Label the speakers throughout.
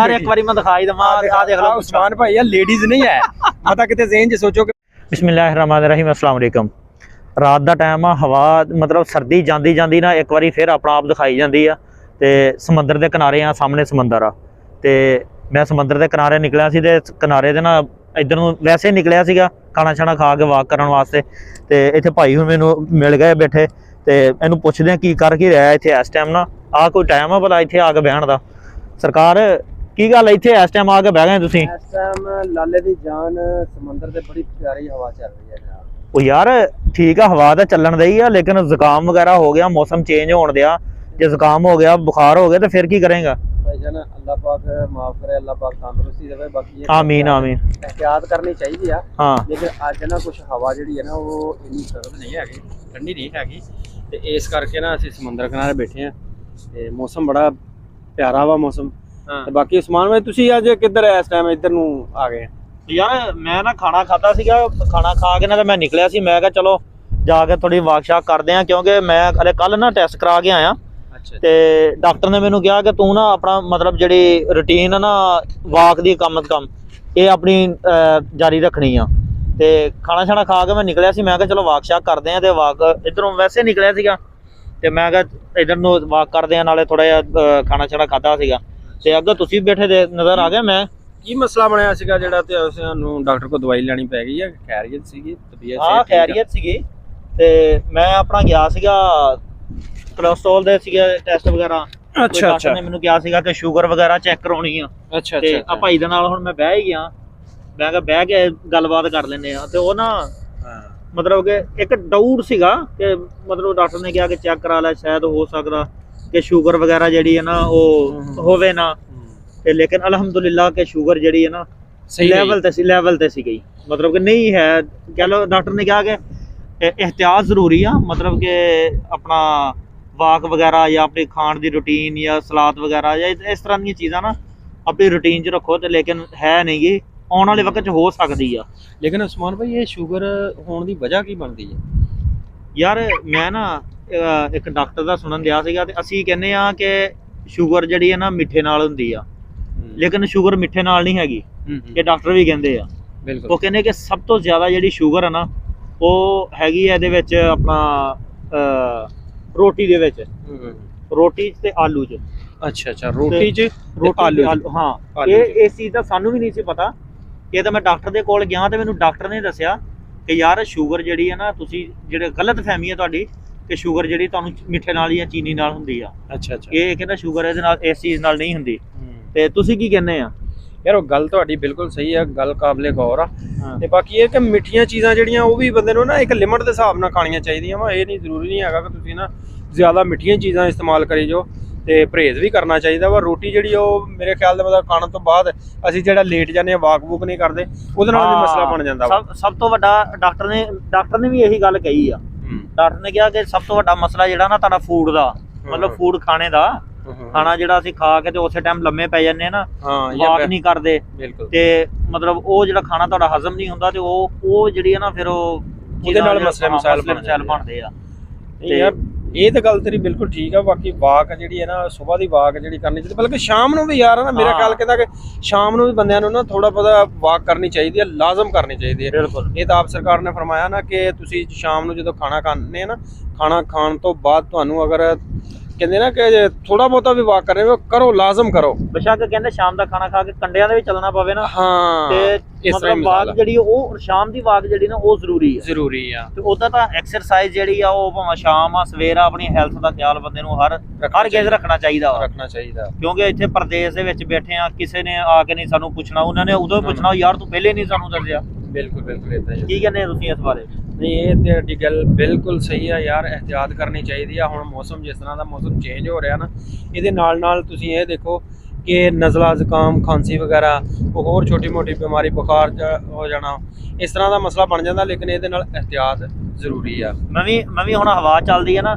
Speaker 1: यार एक बारी मैं दिखाई दमा आ देख लो
Speaker 2: उस्मान भाई यार लेडीज नहीं है पता किते ज़हन च सोचो कि
Speaker 1: बिस्मिल्लाहिर्रहमानिर्रहीम अस्सलाम वालेकुम। रात का टाइम आ, हवा मतलब सर्दी जाती जाती ना एक बारी फिर अपना आप दिखाई जाती है। तो समंदर के किनारे आ, सामने समंदर आ, तो मैं समंदर के किनारे निकलिया सी ते किनारे ते ना इधर नूं वैसे ही निकलिया सीगा खाना छाना खा के वाक करन वास्ते। तो इत्थे भाई हुण मैनूं मिल गए बैठे, तो इहनूं पुछदे की कर की रहा इत्थे इस टाइम ना, आ कोई टाइम है भला इत्थे आके बहण दा? सरकार की गल इत्थे इस टाइम आके बह गए तुसीं?
Speaker 2: इस टाइम लाले दी जान समंदर ते बड़ी प्यारी हवा चल रही है जनाब।
Speaker 1: ओ यार ठीक है, हवा तो चलन दी है, लेकिन जुकाम वगैरह हो गया, मौसम चेंज होने दिया, जो जुकाम हो गया बुखार हो गया तो फिर की करेगा?
Speaker 2: भाईजान अल्लाह पाक माफ करे, अल्लाह पाक तंदुरुस्ती देवे। बाकी
Speaker 1: आमीन आमीन।
Speaker 2: एहतियात करनी चाहिए
Speaker 1: हाँ
Speaker 2: लेकिन अज ना कुछ हवा जी है ना वो इन्नी सर्द नहीं हैगी, ठंडी नहीं हैगी, तो इस करके ना असीं समंदर किनारे बैठे हैं। तो मौसम बड़ा प्यारा वा मौसम। तो बाकी उस्मान भाई तुसीं अज किधर है इस टाइम इधर नूं आ गए?
Speaker 1: यार मैं ना खाना खाता सीगा, खाना खा के ना तो मैं निकलिया सी, मैं कहा चलो जाके थोड़ी वाक शाक करते हैं, क्योंकि मैं अरे कल ना टेस्ट करा के आया। ते डॉक्टर ने मैनू कहा कि तू ना अपना मतलब जी रूटीन है ना वाक की कम से कम ये अपनी जारी रखनी आ। तो खाना छाना खा के मैं निकलिया सी, मैं कहा चलो वाक शाक करते हैं। तो वाक इधरों वैसे निकलिया सीगा, तो मैं कहा इधर नूं वाक करते हैं, नाले थोड़ा जिहा खाना छाना खादा सीगा। ते अगर तुसीं बैठे दे नज़र आ गया। मैं
Speaker 2: की मसला बनया सीगा जेड़ा ते सानू डॉक्टर को दवाई लेनी पै गई है? खैरियत सीगी तबीयत?
Speaker 1: हाँ खैरियत सीगी। ते मैं अपना गया सीगा कोलेस्ट्रोल दे सीगे टेस्ट वगैरह।
Speaker 2: अच्छा अच्छा।
Speaker 1: ने मैनू कहा सीगा कि शुगर वगैरह चेक करवानी आ।
Speaker 2: अच्छा
Speaker 1: ते
Speaker 2: अच्छा।
Speaker 1: आ भाई दे नाल हुण मैं बह ही गया, मैं कहा बह के गलबात कर लेने आ। ते ओ ना मतलब कि एक डाउट सीगा कि मतलब डॉक्टर ने कहा कि चेक करा लै, शायद हो सकदा कि शुगर वगैरह जिहड़ी है ना वो होवे ना। ते लेकिन अल्हम्दुलिल्लाह के शुगर जिहड़ी है ना लेवल ते सी गई, मतलब कि नहीं है। कह लो डॉक्टर ने कहा कि एहतियात जरूरी आ, मतलब कि अपना वाक वगैरह या अपनी खाण दी रूटीन या सलाद वगैरह या इस तरह दी चीज़ां ना अपनी रूटीन च रखो। तो लेकिन है नहीं गी, आने वाले वक्त च हो सकदी आ।
Speaker 2: लेकिन उस्मान भाई ये शुगर होने की वजह की बनती है?
Speaker 1: यार मैं ना एक डॉक्टर दा सुनन दिया सीगा, ते असीं कहने आ कि शुगर जिहड़ी है ना मिठे नाल हुंदी आ, लेकिन शुगर मिठे नाल नहीं हैगी, ये डॉक्टर भी कहंदे आ।
Speaker 2: बिल्कुल।
Speaker 1: वो कहने कि सब तो ज़्यादा जिहड़ी शुगर है ना वो हैगी है इहदे विच अपना रोटी दे विच, रोटी ते आलू च।
Speaker 2: अच्छा अच्छा, रोटी च
Speaker 1: रोटी
Speaker 2: आलू
Speaker 1: हाँ,
Speaker 2: आलू
Speaker 1: ये इस चीज़ का सानू भी नहीं सी पता। ये तो मैं डॉक्टर दे कोल गया, तो मैनू डॉक्टर ने दस्सिया कि यार शुगर जिहड़ी है ना, तुसीं जिहड़े गलत फहमी है तुहाडी कि शुगर जिहड़ी तुहानूं मिठे नाल या चीनी नाल हुंदी आ।
Speaker 2: अच्छा अच्छा।
Speaker 1: ये कहंदा शुगर इहदे नाल इस चीज़ नाल नहीं हुंदी। ते तुसीं की कहने आ?
Speaker 2: यार वो गल तुहाडी बिल्कुल सही है, गल काबिले गौर आ।
Speaker 1: हाँ।
Speaker 2: ते बाकी ये कि मिठियां चीज़ां जिहड़ियां वो भी बंदे नूं ना एक लिमिट दे हिसाब नाल खाणियां चाहीदियां वा। ये नहीं जरूरी नहीं हैगा कि तुसीं ना ज़्यादा मिठियां चीज़ां इस्तेमाल करी जो, ते परहेज़ भी करना चाहिए वा। रोटी जिहड़ी ओह मेरे ख्याल दे मतलब खाने तो बाद असीं जेह्ड़ा लेट जाने वाक वूक नहीं करदे ਉਹਦੇ ਨਾਲ भी मसला बन जांदा वा।
Speaker 1: सब तो वड्डा डॉक्टर ने भी यही गल कही आ। डॉक्टर ने कहा कि सब तो वड्डा मसला जिहड़ा ना तुहाडा फूड दा, मतलब फूड खाने दा, खाना जिहड़ा असीं खा के ते उਸੇ टाइम लम्मे पै जन्ने ना, वाक नहीं करदे, ते मतलब ਉਹ ਜਿਹੜਾ ਖਾਣਾ ਤੁਹਾਡਾ ਹਜ਼ਮ ਨਹੀਂ ਹੁੰਦਾ, ਤੇ ਉਹ ਜਿਹੜੀ ਹੈ ਨਾ ਫਿਰ ਉਹ
Speaker 2: ਉਹਦੇ ਨਾਲ ਮਸਲੇ ਮਸਾਇਲ
Speaker 1: ਬਣਦੇ ਆ।
Speaker 2: ਤੇ ਯਾਰ ਇਹ ਤਾਂ ਗੱਲ ਤੇਰੀ ਬਿਲਕੁਲ ਠੀਕ ਆ। ਬਾਕੀ ਵਾਕ ਜਿਹੜੀ ਹੈ ਨਾ ਸਵੇਰ ਦੀ ਵਾਕ ਜਿਹੜੀ ਕਰਨੀ ਚਾਹੀਦੀ, ਬਲਕਿ ਸ਼ਾਮ ਨੂੰ ਵੀ ਯਾਰ ਨਾ ਮੇਰਾ ਖਿਆਲ ਕਹਿੰਦਾ ਕਿ ਸ਼ਾਮ ਨੂੰ ਵੀ ਬੰਦਿਆਂ ਨੂੰ ਨਾ ਥੋੜਾ ਬਹੁਤਾ ਵਾਕ ਕਰਨੀ ਚਾਹੀਦੀ ਹੈ, ਲਾਜ਼ਮ ਕਰਨੀ ਚਾਹੀਦੀ ਹੈ।
Speaker 1: ਬਿਲਕੁਲ।
Speaker 2: ਇਹ ਤਾਂ ਆਪ ਸਰਕਾਰ ਨੇ ਫਰਮਾਇਆ ਨਾ ਕਿ ਤੁਸੀਂ ਸ਼ਾਮ ਨੂੰ ਜਦੋਂ ਖਾਣਾ ਖਾਂਦੇ ਆ ਨਾ, ਖਾਣਾ ਖਾਣ ਤੋਂ ਬਾਅਦ ਤੁਹਾਨੂੰ ਅਗਰ ਕਹਿੰਦੇ ਨਾ ਕਿ ਥੋੜਾ ਬਹੁਤਾ ਵੀ ਵਾਕ ਕਰੇ ਕਰੋ, ਲਾਜ਼ਮ ਕਰੋ।
Speaker 1: ਬੇਸ਼ੱਕ ਕਹਿੰਦੇ ਸ਼ਾਮ ਦਾ ਖਾਣਾ ਖਾ ਕੇ ਕੰਡਿਆਂ ਦੇ ਵੀ ਚੱਲਣਾ ਪਵੇ ਨਾ,
Speaker 2: ਹਾਂ
Speaker 1: ਤੇ ਮਤਲਬ ਵਾਕ ਜਿਹੜੀ ਉਹ ਸ਼ਾਮ ਦੀ ਵਾਕ ਜਿਹੜੀ ਨਾ ਉਹ ਜ਼ਰੂਰੀ ਆ। ਤੇ ਉਹਦਾ ਤਾਂ ਐਕਸਰਸਾਈਜ਼ ਜਿਹੜੀ ਆ ਉਹ ਭਾਵੇਂ ਸ਼ਾਮ ਆ ਸਵੇਰ ਆ, ਆਪਣੀ ਹੈਲਥ ਦਾ ਖਿਆਲ ਬੰਦੇ ਨੂੰ ਹਰ ਗੇਜ ਰੱਖਣਾ ਚਾਹੀਦਾ ਕਿਉਂਕਿ ਇੱਥੇ ਪ੍ਰਦੇਸ਼ ਦੇ ਵਿੱਚ ਬੈਠੇ ਆ, ਕਿਸੇ ਨੇ ਆ ਕੇ ਨਹੀਂ ਸਾਨੂੰ ਪੁੱਛਣਾ, ਉਹਨਾਂ ਨੇ ਉਦੋਂ ਪੁੱਛਣਾ ਯਾਰ ਤੂੰ ਪਹਿਲੇ ਨਹੀਂ ਸਾਨੂੰ ਦੱਸਿਆ।
Speaker 2: ਬਿਲਕੁਲ ਬਿਲकुल ਇਦਾਂ ਹੀ।
Speaker 1: ਕੀ ਕਹਿੰਦੇ ਤੁਸੀਂ ਇਸ ਬਾਰੇ?
Speaker 2: नहीं ये तेरी गल बिल्कुल सही है यार, एहतियात करनी चाहिए। हुण मौसम जिस तरह का मौसम चेंज हो रहा ना, ये नाल तुसीं ये देखो कि नज़ला जुकाम खांसी वगैरह वो होर छोटी मोटी बीमारी बुखार हो जाना, इस तरह का मसला बन जाता। लेकिन ये एहतियात जरूरी है।
Speaker 1: मैं भी हुण हवा चलदी है ना,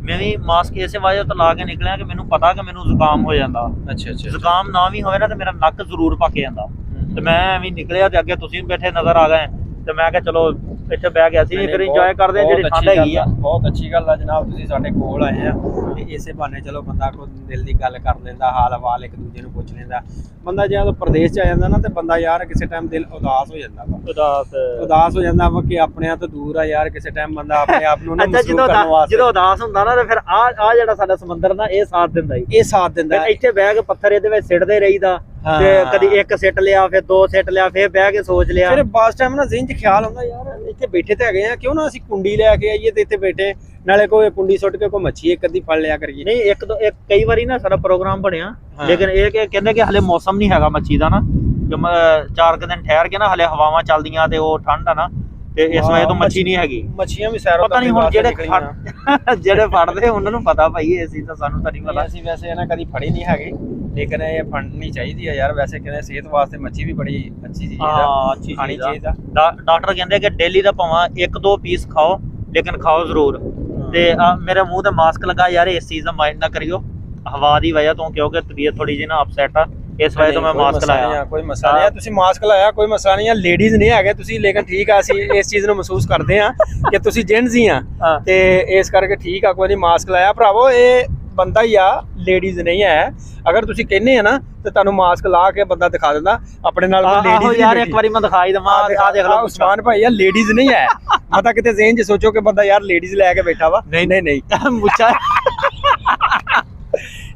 Speaker 1: मैं भी मास्क इस वजह तो ला के निकलिया कि मैनूं पता कि मैनूं जुकाम हो जाता।
Speaker 2: अच्छा अच्छा।
Speaker 1: जुकाम ना भी होवे ना तो मेरा नक जरूर पक जाता। तो मैं भी निकलिया, तो अगे तुसीं बैठे नज़र आ गए, तो मैं कहा चलो ਇੱਥੇ ਬਹਿ ਗਿਆ ਸੀ ਫਿਰ ਇੰਜੋਏ ਕਰਦੇ ਆ ਜਿਹੜੀ ਠੰਡ ਹੈਗੀ ਆ।
Speaker 2: ਬਹੁਤ ਅੱਛੀ ਗੱਲ ਆ ਜਨਾਬ, ਤੁਸੀਂ ਸਾਡੇ ਕੋਲ ਆਏ ਆ ਤੇ ਇਸੇ ਬਹਾਨੇ ਚਲੋ ਬੰਦਾ ਕੋਈ ਦਿਲ ਦੀ ਗੱਲ ਕਰ ਲੈਂਦਾ, ਹਾਲ ਹਵਾਲ ਇੱਕ ਦੂਜੇ ਨੂੰ ਪੁੱਛ ਲੈਂਦਾ। ਬੰਦਾ ਜਦੋਂ ਪ੍ਰਦੇਸ਼ ਚ ਆ ਜਾਂਦਾ ਨਾ ਤੇ ਬੰਦਾ ਯਾਰ ਕਿਸੇ ਟਾਈਮ ਦਿਲ ਉਦਾਸ ਹੋ ਜਾਂਦਾ ਵਾ, ਉਦਾਸ ਹੋ ਜਾਂਦਾ ਵਾ ਕਿ ਆਪਣਿਆਂ ਤੋਂ ਦੂਰ ਆ ਯਾਰ। ਕਿਸੇ ਟਾਈਮ ਬੰਦਾ ਆਪਣੇ ਆਪ ਨੂੰ ਨਾ ਮਹਿਸੂਸ ਕਰਨ ਵਾਸਤੇ
Speaker 1: ਜਦੋਂ ਉਦਾਸ ਹੁੰਦਾ ਨਾ ਤੇ ਫਿਰ ਆ ਜਿਹੜਾ ਸਾਡਾ ਸਮੁੰਦਰ ਨਾ ਇਹ ਸਾਥ ਦਿੰਦਾ ਹੀ,
Speaker 2: ਇਹ ਸਾਥ ਦਿੰਦਾ।
Speaker 1: ਇੱਥੇ ਬਹਿ ਕੇ ਪੱਥਰ ਇਹਦੇ ਵਿੱਚ ਸਿੱਟਦੇ ਰਹੀਦਾ ਤੇ ਕਦੀ ਇੱਕ ਸਿੱਟ ਲਿਆ, ਫਿਰ ਦੋ ਸਿੱਟ ਲਿਆ, ਫਿਰ ਬਹਿ ਕੇ ਸੋਚ ਲਿਆ।
Speaker 2: ਫਿਰ ਬਾਸ ਟਾਈਮ ਨਾ ਜ਼ਿਹਨ 'ਚ ਖਿਆਲ ਆਉਂਦਾ ਯਾਰ ਇੱਥੇ ਬੈਠੇ ਤੇ ਹੈਗੇ ਆ, ਕਿਉਂ ਨਾ ਅਸੀਂ ਕੁੰਡੀ ਲੈ ਕੇ ਆਈਏ ਤੇ ਇੱਥੇ ਬੈਠੇ ਨਾਲੇ ਕੋਈ ਕੁੰਡੀ ਸੁੱਟ ਕੇ ਕੋਈ ਮੱਛੀ ਇੱਕ ਅੱਧੀ ਫੜ ਲਿਆ ਕਰੀਏ।
Speaker 1: ਨਹੀਂ ਇੱਕ ਕਈ ਵਾਰੀ ਨਾ ਸਾਡਾ ਪ੍ਰੋਗਰਾਮ ਬਣਿਆ, ਲੇਕਿਨ ਇਹ ਕਹਿੰਦੇ ਕਿ ਹਲੇ ਮੌਸਮ ਨਹੀਂ ਹੈਗਾ ਮੱਛੀ ਦਾ ਨਾ, 4 ਦਿਨ ਠਹਿਰ ਕੇ ਨਾ ਹਲੇ ਹਵਾਵਾਂ ਚੱਲਦੀਆਂ ਤੇ ਉਹ ਠੰਡ ਆ ਨਾ ਤੇ ਇਸ ਵਜ੍ਹਾ ਤੋਂ ਮੱਛੀ ਨਹੀਂ ਹੈਗੀ।
Speaker 2: ਮੱਛੀਆਂ ਵੀ ਸੈਰੋ
Speaker 1: ਪਤਾ ਨਹੀਂ ਹੁਣ ਜਿਹੜੇ ਫੜਦੇ ਉਹਨਾਂ ਨੂੰ ਪਤਾ ਭਾਈ, ਇਹ ਚੀਜ਼ ਤਾਂ ਸਾਨੂੰ ਤਾਂ ਨਹੀਂ ਪਤਾ।
Speaker 2: ਅਸੀਂ ਵੈਸੇ ਨਾ ਕਦੀ ਫੜੀ ਨਹੀਂ ਹੈਗੀ, ਲੇਕਿਨ ਇਹ ਫੜਨੀ ਚਾਹੀਦੀ ਆ ਯਾਰ। ਵੈਸੇ ਕਹਿੰਦੇ ਸਿਹਤ ਵਾਸਤੇ ਮੱਛੀ ਵੀ ਬੜੀ ਅੱਛੀ ਚੀਜ਼ ਆ, ਖਾਣੀ ਚਾਹੀਦਾ।
Speaker 1: ਡਾਕਟਰ ਕਹਿੰਦੇ ਕਿ ਡੇਲੀ ਦਾ ਭਾਵੇਂ 1-2 ਪੀਸ ਖਾਓ, ਲੇਕਿਨ ਖਾਓ ਜ਼ਰੂਰ। ਤੇ ਮੇਰੇ ਮੂੰਹ ਤੇ ਮਾਸਕ ਲਗਾ ਯਾਰ, ਇਸ ਚੀਜ਼ ਦਾ ਮਾਈਂਡ ਨਾ ਕਰਿਓ ਹਵਾ ਦੀ ਵਜ੍ਹਾ ਤੋਂ, ਕਿਉਂਕਿ ਤਬੀਅਤ ਥੋੜੀ ਜਿਹੀ ਨਾ ਅਪਸੈਟ ਆ, ਇਸ ਵਜ੍ਹਾ ਤੋਂ ਮੈਂ ਮਾਸਕ ਲਾਇਆ।
Speaker 2: ਕੋਈ ਮਸਲਾ ਨਹੀਂ, ਤੁਸੀਂ ਮਾਸਕ ਲਾਇਆ ਕੋਈ ਮਸਲਾ ਨਹੀਂ ਆ। ਲੇਡੀਜ਼ ਨਹੀਂ ਹੈਗੇ ਤੁਸੀਂ, ਲੇਕਿਨ ਠੀਕ ਆ, ਅਸੀਂ ਇਸ ਚੀਜ਼ ਨੂੰ ਮਹਿਸੂਸ ਕਰਦੇ ਆ ਕਿ ਤੁਸੀਂ ਜੈਂਟਸ ਹੀ ਆ ਤੇ ਇਸ ਕਰਕੇ ਠੀਕ ਆ, ਕੋਈ ਨਹੀਂ ਮਾਸਕ ਲਾਇਆ। ਭਰਾਵੋ ਇਹ ਬੰਦਾ ਹੀ ਆ, ਲੇਡੀਜ਼ ਨਹੀਂ ਹੈ। ਅਗਰ ਤੁਸੀਂ ਕਹਿੰਦੇ ਆ ਨਾ ਤੇ ਤੁਹਾਨੂੰ ਮਾਸਕ ਲਾ ਕੇ ਬੰਦਾ ਦਿਖਾ ਦਿੰਦਾ ਆਪਣੇ ਨਾਲ।
Speaker 1: ਲੇਡੀਜ਼ ਯਾਰ ਇੱਕ ਵਾਰੀ ਮੈਂ ਦਿਖਾਈ ਦਵਾਂ, ਆ ਦੇਖ ਲਓ
Speaker 2: ਉਸਮਾਨ ਭਾਈ ਆ, ਲੇਡੀਜ਼ ਨਹੀਂ ਹੈ। ਪਤਾ ਕਿਤੇ ਜ਼ੇਨ 'ਚ ਸੋਚੋ ਕਿ ਬੰਦਾ ਯਾਰ ਲੇਡੀਜ਼ ਲੈ ਕੇ ਬੈਠਾ ਵਾ। ਨਹੀਂ
Speaker 1: ਮੁੱਛਾਂ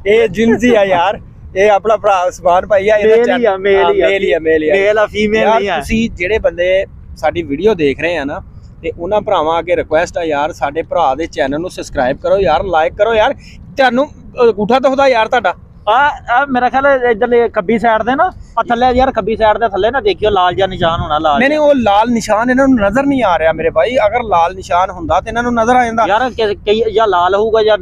Speaker 2: ਇਹ ਜਿੰਸੀ ਆ ਯਾਰ, ਇਹ ਆਪਣਾ ਭਰਾ ਉਸਮਾਨ ਭਾਈ ਆ, ਇਹਦਾ ਮੇਲ ਆ ਫੀਮੇਲ ਨਹੀਂ ਆ। ਤੁਸੀਂ ਜਿਹੜੇ ਬੰਦੇ ਸਾਡੀ ਵੀਡੀਓ ਦੇਖ ਰਹੇ ਆ ਨਾ ਤੇ ਉਹਨਾਂ ਭਰਾਵਾਂ ਅੱਗੇ ਰਿਕੁਐਸਟ ਆ ਯਾਰ, ਸਾਡੇ ਭਰਾ ਦੇ ਚੈਨਲ ਨੂੰ ਸਬਸਕ੍ਰਾਈਬ ਕਰੋ ਯਾਰ, ਲਾਈਕ ਕਰੋ ਯਾਰ। ਤੁਹਾਨੂੰ ਅੰਗੂਠਾ ਦਿਖਦਾ ਯਾਰ ਤੁਹਾਡਾ
Speaker 1: ਆ ਮੇਰਾ ਖਿਆਲ ਇਧਰਲੇ ਖੱਬੀ ਸਾਈਡ ਦੇ ਨਾ ਥੱਲੇ ਯਾਰ, ਖੱਬੀ ਸਾਈਡ ਦੇ ਥੱਲੇ ਨਾ ਦੇਖਿਓ ਲਾਲ ਜਿਹਾ ਨਿਸ਼ਾਨ ਹੋਣਾ। ਲਾਲ
Speaker 2: ਨਹੀਂ ਉਹ ਲਾਲ ਨਿਸ਼ਾਨ ਇਹਨਾਂ ਨੂੰ ਨਜ਼ਰ ਨਹੀਂ ਆ ਰਿਹਾ ਮੇਰੇ ਭਾਈ। ਅਗਰ ਲਾਲ ਨਿਸ਼ਾਨ ਹੁੰਦਾ ਤੇ ਇਹਨਾਂ ਨੂੰ ਨਜ਼ਰ ਆ ਜਾਂਦਾ
Speaker 1: ਯਾਰ। ਕਈ ਜਾਂ ਲਾਲ ਹੋਊਗਾ ਜਾਂ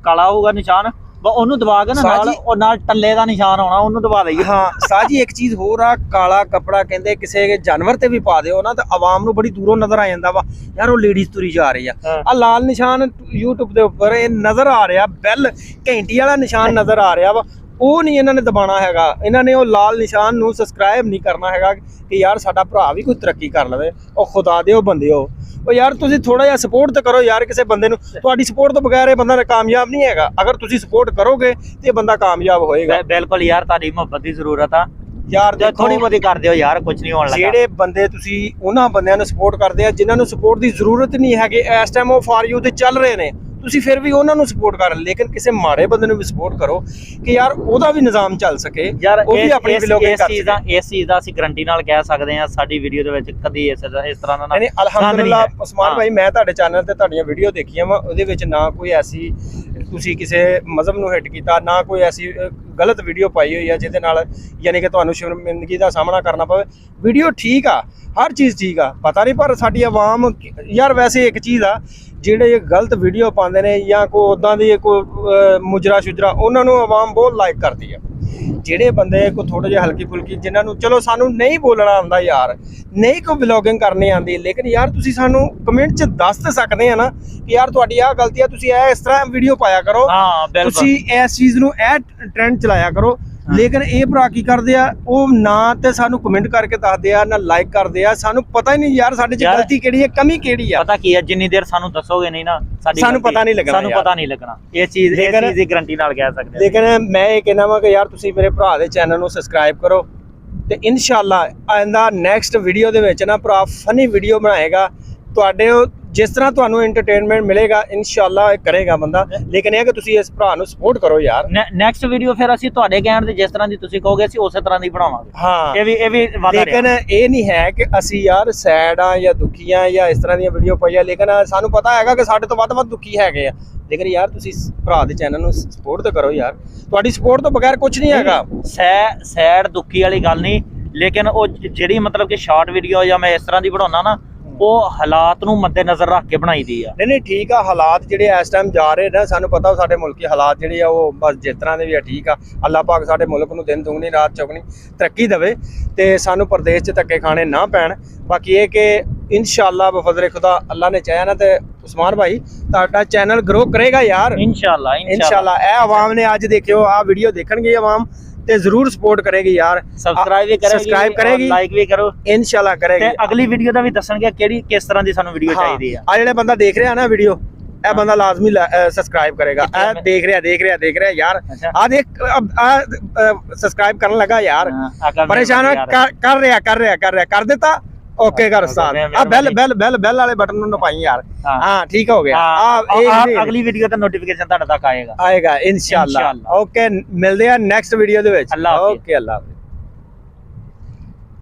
Speaker 1: ਕਾਲਾ ਹੋਊਗਾ ਨਿਸ਼ਾਨ, ਉਹਨੂੰ ਦਬਾ ਕੇ ਨਾ ਨਾਲ ਉਹ ਨਾਲ ਟੱਲੇ ਦਾ ਨਿਸ਼ਾਨ ਆਉਣਾ, ਉਹਨੂੰ ਦਬਾ ਦਈਏ।
Speaker 2: ਹਾਂ ਸਾਜੀ ਇੱਕ ਚੀਜ਼ ਹੋਰ ਆ, ਕਾਲਾ ਕੱਪੜਾ ਕਹਿੰਦੇ ਕਿਸੇ ਜਾਨਵਰ ਤੇ ਵੀ ਪਾ ਦਿਓ ਨਾ ਤਾਂ ਆਵਾਮ ਨੂੰ ਬੜੀ ਦੂਰੋਂ ਨਜ਼ਰ ਆ ਜਾਂਦਾ ਵਾ ਯਾਰ, ਉਹ ਲੇਡੀਜ਼ ਤੁਰੀ ਜਾ ਰਹੀ ਆ। ਆ ਲਾਲ ਨਿਸ਼ਾਨ YouTube ਦੇ ਉੱਪਰ ਇਹ ਨਜ਼ਰ ਆ ਰਿਹਾ, ਬੈਲ ਘੰਟੀ ਵਾਲਾ ਨਿਸ਼ਾਨ ਨਜ਼ਰ ਆ ਰਿਹਾ ਵਾ, ਉਹ ਨਹੀਂ ਇਹਨਾਂ ਨੇ ਦਬਾਉਣਾ ਹੈਗਾ। ਇਹਨਾਂ ਨੇ ਉਹ ਲਾਲ ਨਿਸ਼ਾਨ ਨੂੰ ਸਬਸਕ੍ਰਾਈਬ ਨਹੀਂ ਕਰਨਾ ਹੈਗਾ ਕਿ ਯਾਰ ਸਾਡਾ ਭਰਾ ਵੀ ਕੋਈ ਤਰੱਕੀ ਕਰ ਲਵੇ। ਉਹ ਖੁਦਾ ਦੇ ਉਹ ਬੰਦੇ ਉਹ ਯਾਰ ਤੁਸੀਂ ਥੋੜਾ ਜਿਹਾ ਸਪੋਰਟ ਤਾਂ ਕਰੋ ਯਾਰ ਕਿਸੇ ਬੰਦੇ ਨੂੰ। ਤੁਹਾਡੀ ਸਪੋਰਟ ਤੋਂ ਬਗੈਰ ਇਹ ਬੰਦਾ ਕਾਮਯਾਬ ਨਹੀਂ ਹੈਗਾ। ਅਗਰ ਤੁਸੀਂ ਸਪੋਰਟ ਕਰੋਗੇ ਤੇ ਬੰਦਾ ਕਾਮਯਾਬ ਹੋਏਗਾ।
Speaker 1: ਬਿਲਕੁਲ ਯਾਰ, ਤੁਹਾਡੀ ਮੁਹੱਬਤ ਦੀ ਜ਼ਰੂਰਤ ਆ
Speaker 2: ਯਾਰ,
Speaker 1: ਥੋੜੀ ਬਹੁਤੀ ਕਰ ਦਿਓ ਯਾਰ, ਕੁਝ ਨਹੀਂ ਹੋਣ ਲੱਗਾ।
Speaker 2: ਜਿਹੜੇ ਬੰਦੇ ਤੁਸੀਂ ਉਹਨਾਂ ਬੰਦਿਆਂ ਨੂੰ ਸਪੋਰਟ ਕਰਦੇ ਆ ਜਿਨ੍ਹਾਂ ਨੂੰ ਸਪੋਰਟ ਦੀ ਜ਼ਰੂਰਤ ਨਹੀਂ ਹੈਗੀ ਇਸ ਟਾਈਮ, ਉਹ ਫਾਰ ਯੂ ਤੇ ਚੱਲ ਰਹੇ ਨੇ, ਤੁਸੀਂ ਫਿਰ ਵੀ ਉਹਨਾਂ ਨੂੰ ਸਪੋਰਟ ਕਰ, ਲੇਕਿਨ ਕਿਸੇ ਮਾੜੇ ਬੰਦੇ ਨੂੰ ਵੀ ਸਪੋਰਟ ਕਰੋ ਕਿ ਯਾਰ ਉਹਦਾ ਵੀ ਨਿਜ਼ਾਮ ਚੱਲ ਸਕੇ
Speaker 1: ਯਾਰ।
Speaker 2: ਉਹ ਵੀ ਆਪਣੀ ਵਲੋਗਿੰਗ ਕਰ ਸਕੇ।
Speaker 1: ਇਸ ਚੀਜ਼ ਦਾ ਅਸੀਂ ਗਾਰੰਟੀ ਨਾਲ ਕਹਿ ਸਕਦੇ ਹਾਂ, ਸਾਡੀ ਵੀਡੀਓ ਦੇ ਵਿੱਚ ਕਦੀ ਇਸ ਤਰ੍ਹਾਂ ਦਾ
Speaker 2: ਨਹੀਂ। ਅਲਹਮਦੁਲਿਲਾ ਉਸਮਾਨ ਭਾਈ, ਮੈਂ ਤੁਹਾਡੇ ਚੈਨਲ ਤੇ ਤੁਹਾਡੀਆਂ ਵੀਡੀਓ ਦੇਖੀਆਂ ਵਾ, ਉਹਦੇ ਵਿੱਚ ਨਾ ਕੋਈ ਐਸੀ ਤੁਸੀਂ ਕਿਸੇ ਮਜ਼ਹਬ ਨੂੰ ਹਿੱਟ ਕੀਤਾ, ਨਾ ਕੋਈ ਐਸੀ ਗਲਤ ਵੀਡੀਓ ਪਾਈ ਹੋਈ ਆ ਜਿਹਦੇ ਨਾਲ ਯਾਨੀ ਕਿ ਤੁਹਾਨੂੰ ਸ਼ਰਮਿੰਦਗੀ ਦਾ ਸਾਹਮਣਾ ਕਰਨਾ ਪਵੇ। ਵੀਡੀਓ ਠੀਕ ਆ, ਹਰ ਚੀਜ਼ ਠੀਕ ਆ, ਪਤਾ ਨਹੀਂ ਪਰ ਸਾਡੀ ਆਵਾਮ ਯਾਰ ਵੈਸੇ ਇੱਕ ਚੀਜ਼ ਆ, ਜਿਹੜੇ ਗਲਤ ਵੀਡੀਓ ਪਾਉਂਦੇ ਨੇ ਜਾਂ ਕੋਈ ਉੱਦਾਂ ਦੀ ਕੋਈ ਮੁਜਰਾ ਸ਼ੁਜਰਾ, ਉਹਨਾਂ ਨੂੰ ਆਵਾਮ ਬਹੁਤ ਲਾਈਕ ਕਰਦੀ ਆ। ਜਿਹੜੇ ਬੰਦੇ ਕੋ ਥੋੜਾ ਜਿਹਾ ਹਲਕੀ ਫੁਲਕੀ, ਜਿਨ੍ਹਾਂ ਨੂੰ ਚਲੋ ਸਾਨੂੰ ਨਹੀਂ ਬੋਲਣਾ ਆਉਂਦਾ ਯਾਰ, ਨਹੀਂ ਕੋਈ ਵਲੌਗਿੰਗ ਕਰਨੀ ਆਉਂਦੀ, ਲੇਕਿਨ ਯਾਰ ਤੁਸੀਂ ਸਾਨੂੰ ਕਮੈਂਟ 'ਚ ਦੱਸ ਤਾਂ ਸਕਦੇ ਆ ਨਾ ਕਿ ਯਾਰ ਤੁਹਾਡੀ ਆਹ ਗਲਤੀ ਆ, ਤੁਸੀਂ ਇਸ ਤਰ੍ਹਾਂ ਵੀਡੀਓ ਪਾਇਆ ਕਰੋ, ਤੁਸੀਂ ਇਸ ਚੀਜ਼ ਨੂੰ ਇਹ ਟ੍ਰੈਂਡ ਚਲਾਇਆ ਕਰੋ। ਲੇਕਿਨ ਇਹ ਭਰਾ ਕੀ ਕਰਦੇ ਆ, ਉਹ ਨਾ ਤੇ ਸਾਨੂੰ ਕਮੈਂਟ ਕਰਕੇ ਦੱਸਦੇ ਆ, ਨਾ ਲਾਈਕ ਕਰਦੇ ਆ। ਸਾਨੂੰ ਪਤਾ ਹੀ ਨਹੀਂ ਯਾਰ ਸਾਡੇ 'ਚ ਗਲਤੀ ਕਿਹੜੀ ਹੈ, ਕਮੀ ਕਿਹੜੀ ਆ।
Speaker 1: ਪਤਾ ਕੀ ਹੈ, ਜਿੰਨੀ ਦੇਰ ਸਾਨੂੰ ਦੱਸੋਗੇ ਨਹੀਂ ਨਾ
Speaker 2: ਸਾਨੂੰ ਪਤਾ ਨਹੀਂ ਲੱਗਣਾ,
Speaker 1: ਸਾਨੂੰ ਪਤਾ ਨਹੀਂ ਲੱਗਣਾ। ਇਹ ਚੀਜ਼ ਦੀ ਗਾਰੰਟੀ ਨਾਲ ਕਹਿ ਸਕਦੇ।
Speaker 2: ਲੇਕਿਨ ਮੈਂ ਇਹ ਕਹਿਣਾ ਵਾ ਕਿ ਯਾਰ ਤੁਸੀਂ ਮੇਰੇ ਭਰਾ ਦੇ ਚੈਨਲ ਨੂੰ ਸਬਸਕ੍ਰਾਈਬ ਕਰੋ ਤੇ ਇਨਸ਼ਾਅੱਲਾ ਆਇੰਦਾ ਨੈਕਸਟ ਵੀਡੀਓ ਦੇ ਵਿੱਚ ਨਾ ਭਰਾ ਫਨੀ ਵੀਡੀਓ ਬਣਾਏਗਾ। ਤੁਹਾਡੇ ਜਿਸ ਤਰ੍ਹਾਂ ਤੁਹਾਨੂੰ ਐਂਟਰਟੇਨਮੈਂਟ ਮਿਲੇਗਾ ਇਨਸ਼ਾਅੱਲਾ ਕਰੇਗਾ ਬੰਦਾ, ਲੇਕਿਨ ਇਹ ਕਿ ਤੁਸੀਂ ਇਸ ਭਰਾ ਨੂੰ ਸਪੋਰਟ ਕਰੋ ਯਾਰ।
Speaker 1: ਨੈਕਸਟ ਵੀਡੀਓ ਫਿਰ ਅਸੀਂ ਤੁਹਾਡੇ ਕਹਿਣ ਤੇ ਜਿਸ ਤਰ੍ਹਾਂ ਦੀ ਤੁਸੀਂ ਕਹੋਗੇ ਅਸੀਂ ਉਸੇ ਤਰ੍ਹਾਂ ਦੀ ਬਣਾਵਾਂਗੇ।
Speaker 2: ਹਾਂ
Speaker 1: ਇਹ ਵੀ
Speaker 2: ਲੇਕਿਨ ਇਹ ਨਹੀਂ ਹੈ ਕਿ ਅਸੀਂ ਯਾਰ ਸੈਡ ਆ ਜਾਂ ਦੁਖੀ ਆ ਜਾਂ ਇਸ ਤਰ੍ਹਾਂ ਦੀਆਂ ਵੀਡੀਓ ਪਾਈਆਂ, ਲੇਕਿਨ ਸਾਨੂੰ ਪਤਾ ਹੈਗਾ ਕਿ ਸਾਡੇ ਤੋਂ ਵੱਧ ਦੁਖੀ ਹੈਗੇ ਆ। ਲੇਕਿਨ ਯਾਰ ਤੁਸੀਂ ਭਰਾ ਦੇ ਚੈਨਲ ਨੂੰ ਸਪੋਰਟ ਤਾਂ ਕਰੋ ਯਾਰ, ਤੁਹਾਡੀ ਸਪੋਰਟ ਤੋਂ ਬਗੈਰ ਕੁਝ ਨਹੀਂ ਹੈਗਾ।
Speaker 1: ਸੈਡ ਦੁਖੀ ਵਾਲੀ ਗੱਲ ਨਹੀਂ, ਲੇਕਿਨ ਉਹ ਜਿਹੜੀ ਮਤਲਬ ਕਿ ਸ਼ਾਰਟ ਵੀਡੀਓ ਜਾਂ ਮੈਂ ਇਸ ਤਰ੍ਹਾਂ ਦੀ ਬਣਾਉਣਾ ਨਾ, ਉਹ ਹਾਲਾਤ ਨੂੰ ਮੱਦੇ ਨਜ਼ਰ ਰੱਖ ਕੇ ਬਣਾਈ ਦੀ ਆ।
Speaker 2: ਨਹੀਂ ਠੀਕ ਆ, ਹਾਲਾਤ ਜਿਹੜੇ ਇਸ ਟਾਈਮ ਜਾ ਰਹੇ ਨੇ ਸਾਨੂੰ ਪਤਾ ਸਾਡੇ ਮੁਲਕੀ ਹਾਲਾਤ ਜਿਹੜੇ ਆ ਉਹ ਬਸ ਜਿਸ ਤਰ੍ਹਾਂ ਦੇ ਵੀ ਆ ਠੀਕ ਆ। ਅੱਲਾਹ ਪਾਕ ਸਾਡੇ ਮੁਲਕ ਨੂੰ ਦਿਨ ਦੁਗਣੀ ਰਾਤ ਚੌਗਣੀ ਤਰੱਕੀ ਦੇਵੇ ਤੇ ਸਾਨੂੰ ਪ੍ਰਦੇਸ਼ 'ਚ ਧੱਕੇ ਖਾਣੇ ਨਾ ਪੈਣ। ਬਾਕੀ ਇਹ ਕਿ ਇਨਸ਼ਾਅੱਲਾ ਬਫਜ਼ਲ ਖੁਦਾ ਅੱਲਾਹ ਨੇ ਚਾਹਿਆ ਨਾ ਤੇ ਉਸਮਾਨ ਭਾਈ ਤੁਹਾਡਾ ਚੈਨਲ ਗਰੋ ਕਰੇਗਾ ਯਾਰ, ਇਨਸ਼ਾਅੱਲਾ। ਇਹ ਆਵਾਮ ਨੇ ਅੱਜ ਦੇਖਿਓ, ਆਹ ਵੀਡੀਓ ਦੇਖਣਗੇ ਆਵਾਮ ਤੇ ਜ਼ਰੂਰ ਸਪੋਰਟ ਕਰੇਗੀ ਯਾਰ,
Speaker 1: ਸਬਸਕ੍ਰਾਈਬ ਵੀ ਕਰੇਗੀ,
Speaker 2: ਸਬਸਕ੍ਰਾਈਬ ਕਰੇਗੀ,
Speaker 1: ਲਾਈਕ ਵੀ ਕਰੋ,
Speaker 2: ਇਨਸ਼ਾਅੱਲਾ ਕਰੇਗੀ।
Speaker 1: ਤੇ ਅਗਲੀ ਵੀਡੀਓ ਦਾ ਵੀ ਦੱਸਣਗੇ ਕਿਹੜੀ ਕਿਸ ਤਰ੍ਹਾਂ ਦੀ ਸਾਨੂੰ ਵੀਡੀਓ ਚਾਹੀਦੀ ਆ।
Speaker 2: ਆ ਜਿਹੜੇ ਬੰਦਾ ਦੇਖ ਰਿਹਾ ਨਾ ਵੀਡੀਓ, ਇਹ ਬੰਦਾ ਲਾਜ਼ਮੀ ਸਬਸਕ੍ਰਾਈਬ ਕਰੇਗਾ। ਇਹ ਦੇਖ ਰਿਹਾ ਯਾਰ, ਆ ਦੇਖ ਸਬਸਕ੍ਰਾਈਬ ਕਰਨ ਲੱਗਾ ਯਾਰ, ਪਰੇਸ਼ਾਨ ਕਰ ਦਿੱਤਾ। ਓਕੇ ਕਰ ਉਸਤਾਦ, ਆ ਬੈਲ ਵਾਲੇ ਬਟਨ ਨੂੰ ਨਪਾਈ ਯਾਰ। ਹਾਂ ਠੀਕ ਹੋ ਗਿਆ।
Speaker 1: ਅਗਲੀ ਵੀਡੀਓ ਦਾ ਨੋਟੀਫਿਕੇਸ਼ਨ ਤੁਹਾਡੇ ਤੱਕ ਆਏਗਾ
Speaker 2: ਇਨਸ਼ਾਅੱਲਾ। ਓਕੇ ਮਿਲਦੇ ਆ ਨੈਕਸਟ ਵੀਡੀਓ ਦੇ ਵਿੱਚ। ਓਕੇ ਅੱਲਾ।